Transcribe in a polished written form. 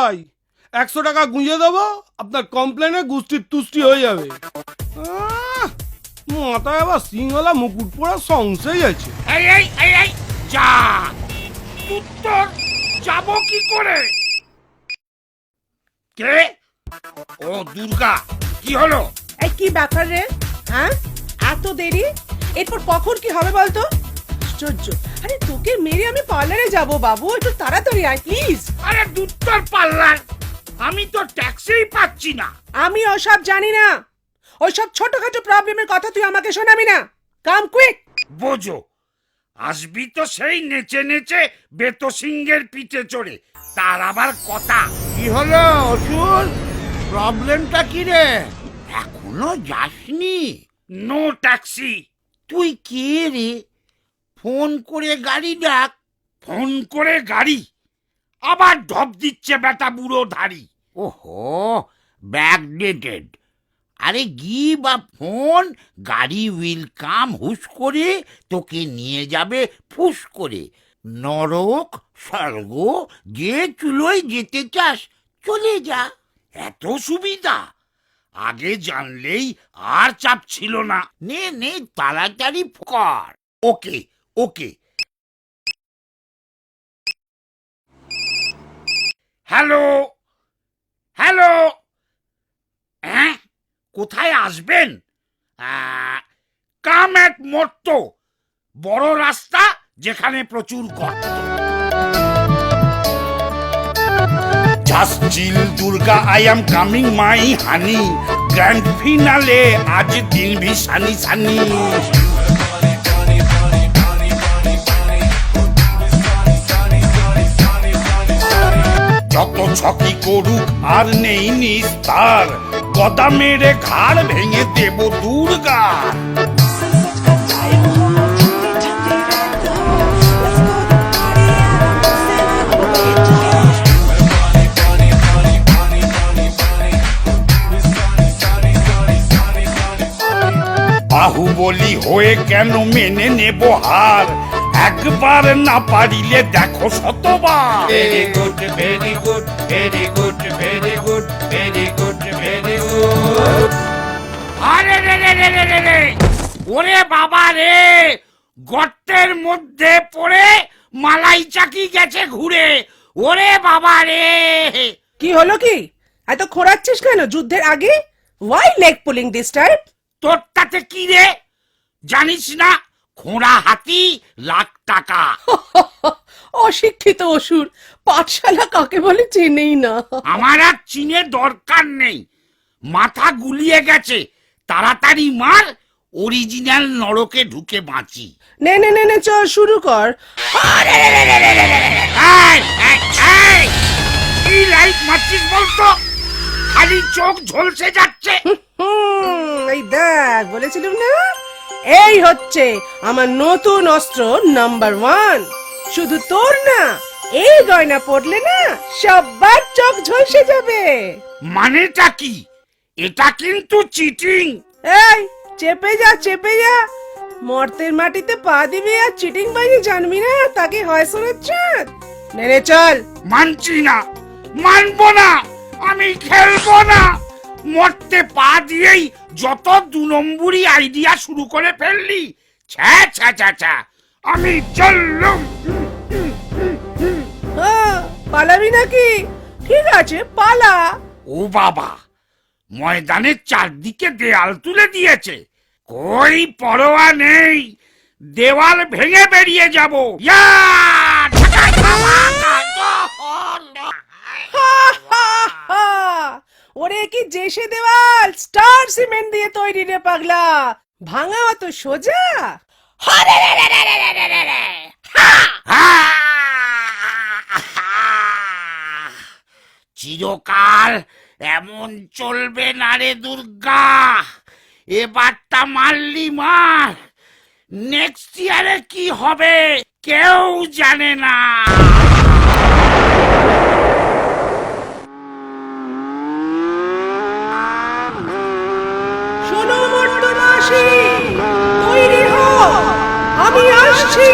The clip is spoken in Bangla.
মশাই, 100 টাকা গুঁজে দেবো, আপনার কমপ্লেনে গুষ্টির তুষ্টি হয়ে যাবে। মাথায় আবার সিংহলা মুকুট পড়া সংশয় আছে। এই এই এই এই যা, উত্তর যাব কি করে? কে? ও দুর্গা, কি হলো? এই কি ব্যাপার রে? হ্যাঁ, এত দেরি? এরপর কখন কি হবে বলতো? আশ্চর্য। আরে তোকে মেরে আমি পার্লারে যাব বাবু, একটু তাড়াতাড়ি আয় প্লিজ। আরে দুত্তর পাল্লার, আমি তো ট্যাক্সিই পাচ্ছি না। আমি ওসব জানি না, ওইসব ছোটখাটো প্রবলেমের কথা তুই আমাকে শোনাবি না। কাম কুইক। বোঝো, আসবি তো সেই নেচে নেচে বেতো সিংহের পিঠে চড়ে, তার আবার কথা। কি হলো অসুর, প্রবলেমটা কি রে? এখনো যাসনি? No taxi. তুই কে রে? ফোন করে গাড়ি ডাক। ফোন করে গাড়ি? আবার ঢপ দিচ্ছে বেটা বুড়ো ধাড়ি। ওহো, ব্যাকডেটেড। আরে গিভ আ ফোন, গাড়ি উইল কাম হুশ করে, তোকে নিয়ে যাবে ফুস করে। নরক স্বর্গ যে চুলোয় যেতে চাস চলে যা। এত সুবিধা? আগে জানলেই আর চাপ ছিল না। নে নে, তাড়াতাড়ি কর। ওকে ওকে। হ্যালো হ্যালো, হ্যাঁ কোথায় আসবেন? কাম এট মোট্টো, বড় রাস্তা যেখানে প্রচুর গর্ত। Just chill Durga, I am coming my honey, grand finale আজ দিন ভি সানি সানি। যত ছকি করুক আর নেই নিস্তার, গদা মেরে ঘাড় ভেঙে দেব দুর্গা। বাহুবলী হয়ে কেন মেনে নেব হার, একবার না পারিলে দেখো শতবার। Very good very good very good very good very good very good. আরে রে রে রে রে রে, ওরে বাবা রে, গর্তের মধ্যে পড়ে মালাই চাকি গেছে ঘুরে। ওরে বাবা রে। কি হলো কি? এত খোঁড়াচ্ছিস কেন যুদ্ধের আগে? Why leg pulling this time? তোর তাতে কি রে? জানিস না খোঁড়া হাতি লাখ টাকা। অশিক্ষিত অসুর, পাঠশালা কাকে বলে চেনেই না। আমার আর চিনে দরকার নেই, মাথা গুলিয়ে গেছে। তাড়াতাড়ি মার, অরিজিনাল নরকে ঢুকে বাঁচি। নে নে নে নে, চল শুরু কর। কি লাইট মারছিস বলতো? খালি চোখ ঝলসে যাচ্ছে। এই দেখ, বলেছিলাম না, এই হচ্ছে আমার নতুন অস্ত্র নাম্বার 1। শুধু তোর না, এই গয়না পড়লে না সবার চোখ ঝলসে যাবে। মানেটা কি? এটা কিন্তু চিটিং। এই চেপে যা চেপে যা, মর্তের মাটিতে পা দিবি আর চিটিং বাইরে জানবি না, তাকে হয় শোনাচ্ছে। নে নে চল। মানছি না, মানবো না, আমি খেলবো না। মরতে পা দিয়েই যত 2 নম্বরই আইডিয়া শুরু করে ফেললি। ছ্যা ছ্যা ছ্যা ছ্যা, আমি চললুম। পালাবি নাকি? ঠিক আছে পালা। ও বাবা, ময়দানের চারদিকে দেয়াল তুলে দিয়েছে। কই পরোয়া নেই, দেওয়াল ভেঙে বেরিয়ে যাব। ইয়া! ওরে কি জেসে দেওয়াল, স্টার সিমেন্ট দিয়ে তৈরি রে পাগলা, ভাঙা অত সোজা? চিরকাল এমন চলবে না রে দুর্গা। এবারটা মারলি মার, নেক্সট ইয়ারে কি হবে কেউ জানে না। শোনো মর্দনাশী, তৈরি হও, আমি আসছি।